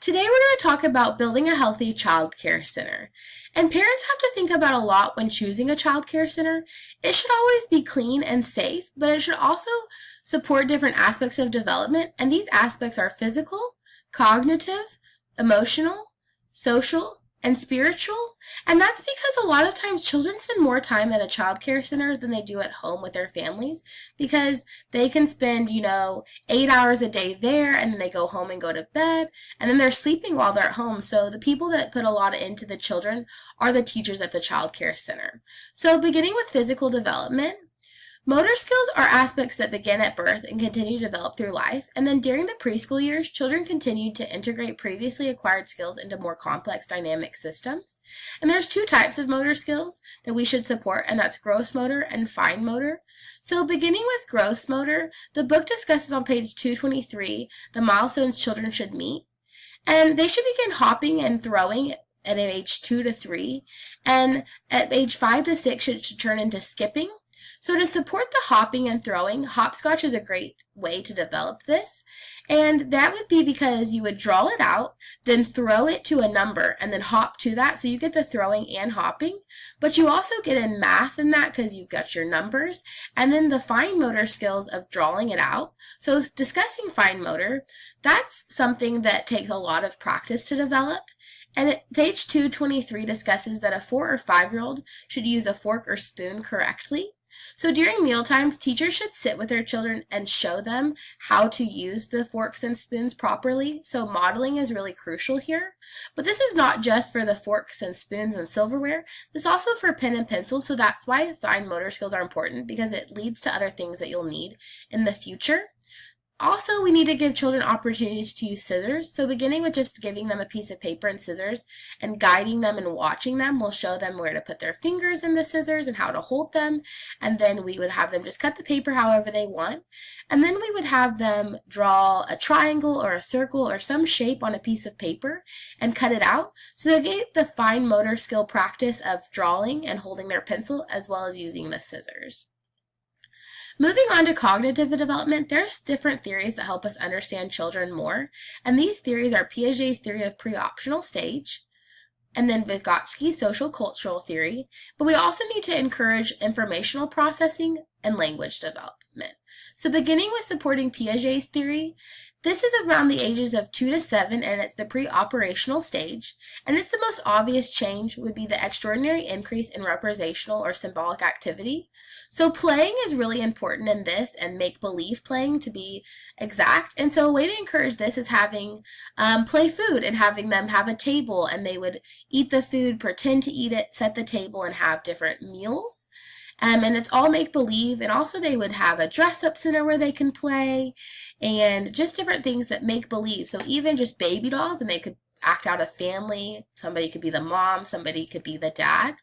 Today we're going to talk about building a healthy child care center. And parents have to think about a lot when choosing a child care center. It should always be clean and safe, but it should also support different aspects of development, and these aspects are physical, cognitive, emotional, social, and spiritual. And that's because a lot of times children spend more time at a child care center than they do at home with their families, because they can spend, 8 hours a day there, and then they go home and go to bed, and then they're sleeping while they're at home. So the people that put a lot into the children are the teachers at the child care center. So beginning with physical development, motor skills are aspects that begin at birth and continue to develop through life, and then during the preschool years, children continue to integrate previously acquired skills into more complex dynamic systems. And there's two types of motor skills that we should support, and that's gross motor and fine motor. So beginning with gross motor, the book discusses on page 223 the milestones children should meet, and they should begin hopping and throwing at age 2 to 3, and at age 5 to 6 it should turn into skipping. So to support the hopping and throwing, hopscotch is a great way to develop this, and that would be because you would draw it out, then throw it to a number, and then hop to that, so you get the throwing and hopping, but you also get in math in that because you've got your numbers, and then the fine motor skills of drawing it out. So discussing fine motor, that's something that takes a lot of practice to develop. And page 223 discusses that a 4 or 5-year-old should use a fork or spoon correctly. So during meal times, teachers should sit with their children and show them how to use the forks and spoons properly. So modeling is really crucial here. But this is not just for the forks and spoons and silverware. This is also for pen and pencil. So that's why fine motor skills are important, because it leads to other things that you'll need in the future. Also, we need to give children opportunities to use scissors. So beginning with just giving them a piece of paper and scissors and guiding them and watching them, we'll show them where to put their fingers in the scissors and how to hold them. And then we would have them just cut the paper however they want. And then we would have them draw a triangle or a circle or some shape on a piece of paper and cut it out. So they get the fine motor skill practice of drawing and holding their pencil as well as using the scissors. Moving on to cognitive development, there's different theories that help us understand children more, and these theories are Piaget's theory of pre-optional stage, and then Vygotsky's social-cultural theory, but we also need to encourage informational processing and language development. So beginning with supporting Piaget's theory, this is around the ages of 2 to 7, and it's the pre-operational stage, and it's the most obvious change would be the extraordinary increase in representational or symbolic activity. So playing is really important in this, and make-believe playing to be exact, and so a way to encourage this is having play food and having them have a table, and they would eat the food, pretend to eat it, set the table, and have different meals. And it's all make-believe, and also they would have a dress-up center where they can play, and just different things that make believe. So even just baby dolls, and they could act out a family. Somebody could be the mom, somebody could be the dad.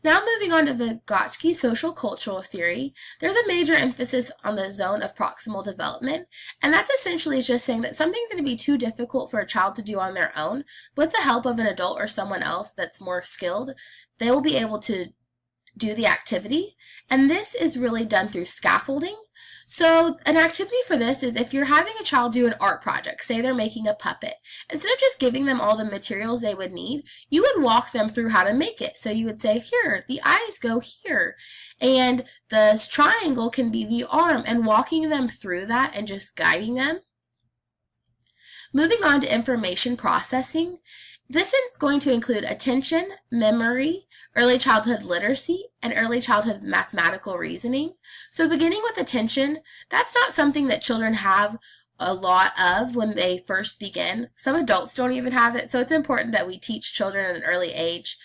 Now moving on to Vygotsky's social-cultural theory, there's a major emphasis on the zone of proximal development, and that's essentially just saying that something's going to be too difficult for a child to do on their own. With the help of an adult or someone else that's more skilled, they will be able to do the activity, and this is really done through scaffolding. So an activity for this is if you're having a child do an art project, say they're making a puppet, instead of just giving them all the materials they would need, you would walk them through how to make it. So you would say, here, the eyes go here, and the triangle can be the arm, and walking them through that and just guiding them. Moving on to information processing, this is going to include attention, memory, early childhood literacy, and early childhood mathematical reasoning. So beginning with attention, that's not something that children have a lot of when they first begin. Some adults don't even have it, so it's important that we teach children at an early age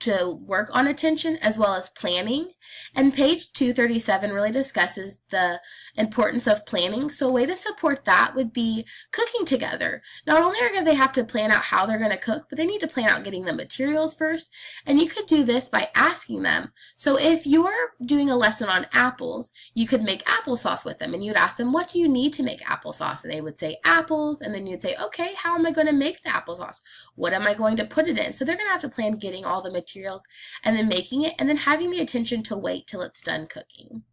to work on attention as well as planning. And page 237 really discusses the importance of planning. So a way to support that would be cooking together. Not only are they have to plan out how they're going to cook, but they need to plan out getting the materials first. And you could do this by asking them. So if you're doing a lesson on apples, you could make applesauce with them, and you'd ask them, what do you need to make applesauce? And they would say apples, and then you'd say, okay, how am I going to make the applesauce? What am I going to put it in? So they're going to have to plan getting all the materials and then making it, and then having the attention to wait till it's done cooking.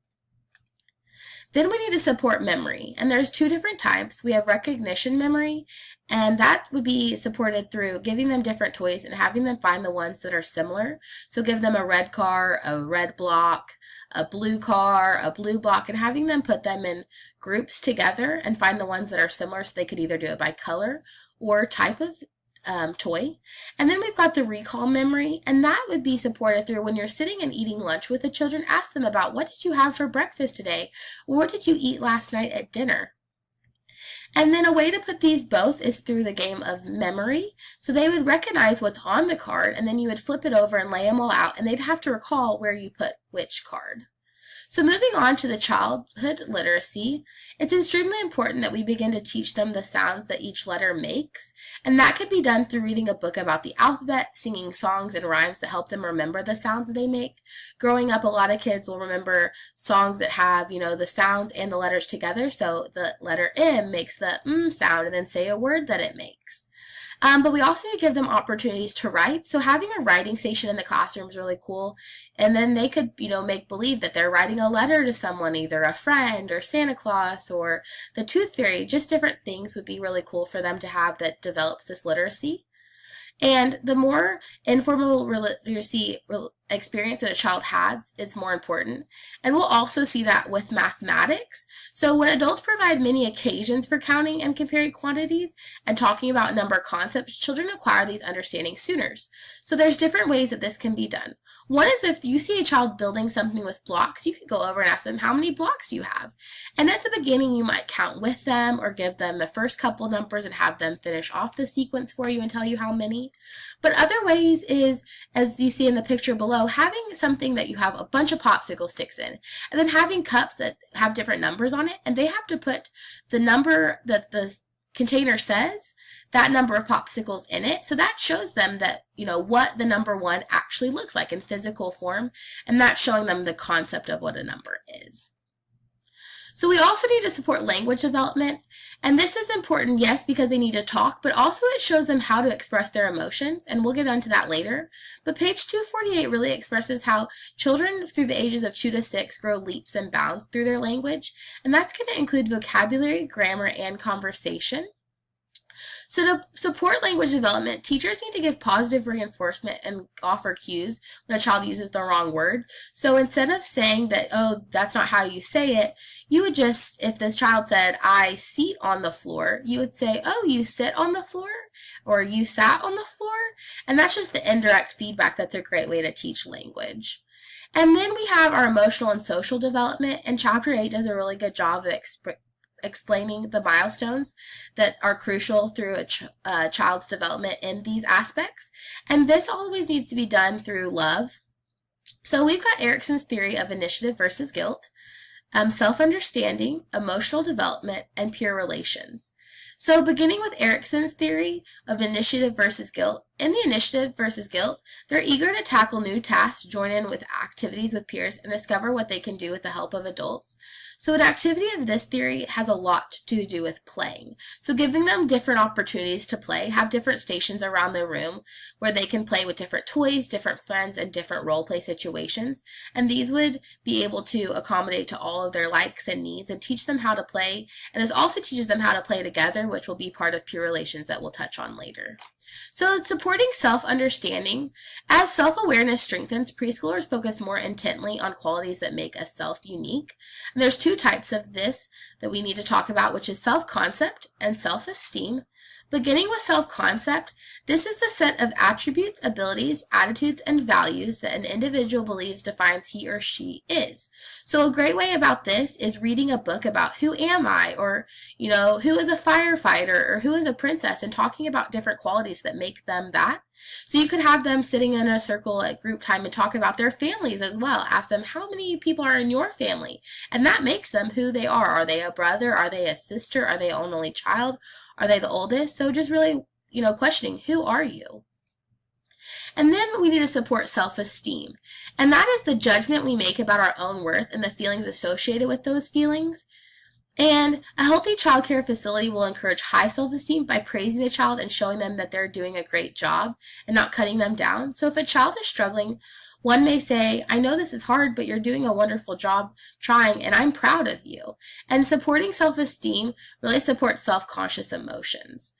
Then we need to support memory, and there's two different types. We have recognition memory, and that would be supported through giving them different toys and having them find the ones that are similar. So give them a red car, a red block, a blue car, a blue block, and having them put them in groups together and find the ones that are similar, so they could either do it by color or type of toy. And then we've got the recall memory, and that would be supported through when you're sitting and eating lunch with the children, ask them about what did you have for breakfast today, or what did you eat last night at dinner. And then a way to put these both is through the game of memory. So they would recognize what's on the card, and then you would flip it over and lay them all out, and they'd have to recall where you put which card. So moving on to the childhood literacy, it's extremely important that we begin to teach them the sounds that each letter makes, and that could be done through reading a book about the alphabet, singing songs and rhymes that help them remember the sounds that they make. Growing up, a lot of kids will remember songs that have, the sounds and the letters together, so the letter M makes the sound and then say a word that it makes. But we also need to give them opportunities to write. So having a writing station in the classroom is really cool. And then they could, make believe that they're writing a letter to someone, either a friend or Santa Claus or the Tooth Fairy. Just different things would be really cool for them to have that develops this literacy. And the more informal literacy experience that a child has is more important. And we'll also see that with mathematics. So when adults provide many occasions for counting and comparing quantities and talking about number concepts, children acquire these understandings sooner. So there's different ways that this can be done. One is if you see a child building something with blocks, you could go over and ask them, how many blocks do you have? And at the beginning, you might count with them or give them the first couple numbers and have them finish off the sequence for you and tell you how many. But other ways is, as you see in the picture below, having something that you have a bunch of popsicle sticks in, and then having cups that have different numbers on it, and they have to put the number that the container says, that number of popsicles in it. So that shows them that, what the number 1 actually looks like in physical form, and that's showing them the concept of what a number is. So we also need to support language development, and this is important, yes, because they need to talk, but also it shows them how to express their emotions, and we'll get onto that later. But page 248 really expresses how children through the ages of 2 to 6 grow leaps and bounds through their language, and that's going to include vocabulary, grammar, and conversation. So to support language development, teachers need to give positive reinforcement and offer cues when a child uses the wrong word. So instead of saying that, oh, that's not how you say it, you would just, if this child said, I seat on the floor, you would say, oh, you sit on the floor, or you sat on the floor. And that's just the indirect feedback. That's a great way to teach language. And then we have our emotional and social development, and Chapter 8 does a really good job of explaining the milestones that are crucial through a child's development in these aspects. And this always needs to be done through love. So we've got Erikson's theory of initiative versus guilt, self-understanding, emotional development, and peer relations. So beginning with Erikson's theory of initiative versus guilt, in the initiative versus guilt, they're eager to tackle new tasks, join in with activities with peers, and discover what they can do with the help of adults. So an activity of this theory has a lot to do with playing. So giving them different opportunities to play, have different stations around the room where they can play with different toys, different friends, and different role play situations. And these would be able to accommodate to all of their likes and needs and teach them how to play. And this also teaches them how to play together, which will be part of peer relations that we'll touch on later. So supporting self-understanding. As self-awareness strengthens, preschoolers focus more intently on qualities that make a self unique. And there's two types of this that we need to talk about, which is self-concept and self-esteem. Beginning with self-concept, this is the set of attributes, abilities, attitudes, and values that an individual believes defines he or she is. So a great way about this is reading a book about who am I, or, who is a firefighter, or who is a princess, and talking about different qualities that make them that. So you could have them sitting in a circle at group time and talk about their families as well. Ask them, how many people are in your family? And that makes them who they are. Are they a brother? Are they a sister? Are they an only child? Are they the oldest? So just really, questioning, who are you? And then we need to support self-esteem. And that is the judgment we make about our own worth and the feelings associated with those feelings. And a healthy childcare facility will encourage high self-esteem by praising the child and showing them that they're doing a great job and not cutting them down. So if a child is struggling, one may say, I know this is hard, but you're doing a wonderful job trying, and I'm proud of you. And supporting self-esteem really supports self-conscious emotions.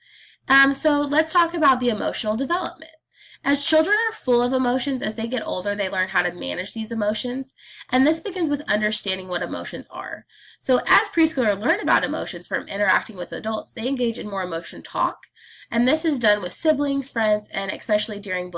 So let's talk about the emotional development. As children are full of emotions, as they get older, they learn how to manage these emotions, and this begins with understanding what emotions are. So as preschoolers learn about emotions from interacting with adults, they engage in more emotion talk, and this is done with siblings, friends, and especially during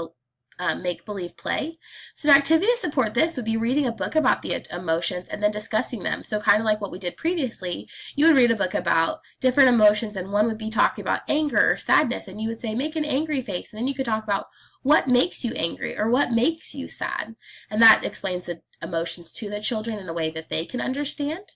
make-believe play. So an activity to support this would be reading a book about the emotions and then discussing them. So kind of like what we did previously, you would read a book about different emotions, and one would be talking about anger or sadness, and you would say, make an angry face, and then you could talk about what makes you angry or what makes you sad. And that explains the emotions to the children in a way that they can understand.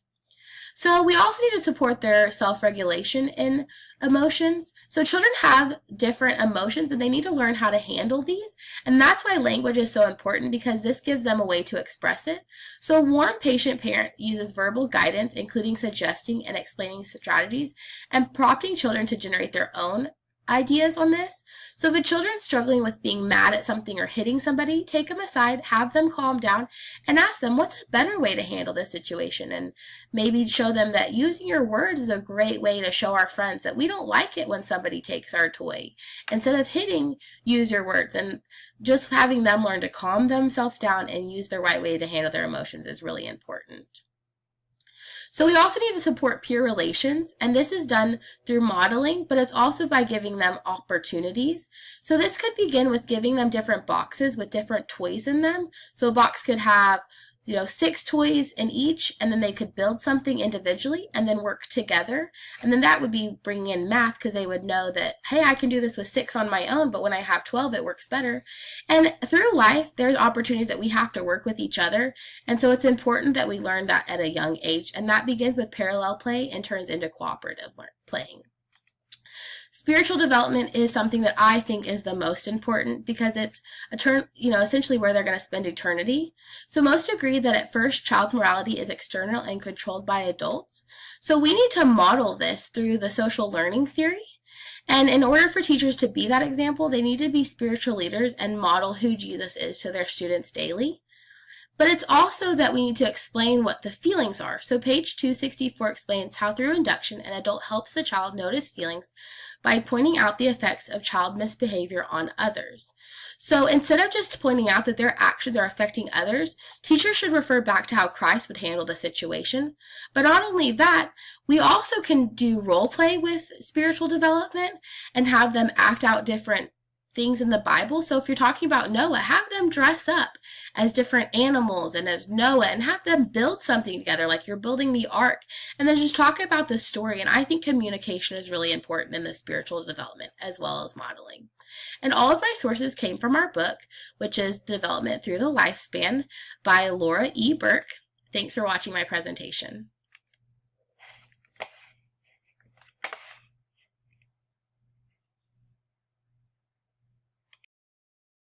So we also need to support their self-regulation in emotions. So children have different emotions and they need to learn how to handle these. And that's why language is so important, because this gives them a way to express it. So a warm, patient parent uses verbal guidance, including suggesting and explaining strategies and prompting children to generate their own ideas on this. So if a children's struggling with being mad at something or hitting somebody, take them aside, have them calm down, and ask them what's a better way to handle this situation, and maybe show them that using your words is a great way to show our friends that we don't like it when somebody takes our toy. Instead of hitting, use your words, and just having them learn to calm themselves down and use the right way to handle their emotions is really important. So we also need to support peer relations, and this is done through modeling, but it's also by giving them opportunities. So this could begin with giving them different boxes with different toys in them. So a box could have 6 toys in each, and then they could build something individually and then work together. And then that would be bringing in math, because they would know that, hey, I can do this with 6 on my own, but when I have 12, it works better. And through life, there's opportunities that we have to work with each other. And so it's important that we learn that at a young age. And that begins with parallel play and turns into cooperative playing. Spiritual development is something that I think is the most important, because it's essentially where they're going to spend eternity. So most agree that at first child morality is external and controlled by adults. So we need to model this through the social learning theory. And in order for teachers to be that example, they need to be spiritual leaders and model who Jesus is to their students daily. But it's also that we need to explain what the feelings are. So page 264 explains how through induction, an adult helps the child notice feelings by pointing out the effects of child misbehavior on others. So instead of just pointing out that their actions are affecting others, teachers should refer back to how Christ would handle the situation. But not only that, we also can do role play with spiritual development and have them act out different things in the Bible. So if you're talking about Noah, have them dress up as different animals and as Noah, and have them build something together like you're building the ark, and then just talk about the story. And I think communication is really important in the spiritual development as well as modeling. And all of my sources came from our book, which is Development Through the Lifespan by Laura E. Burke. Thanks for watching my presentation.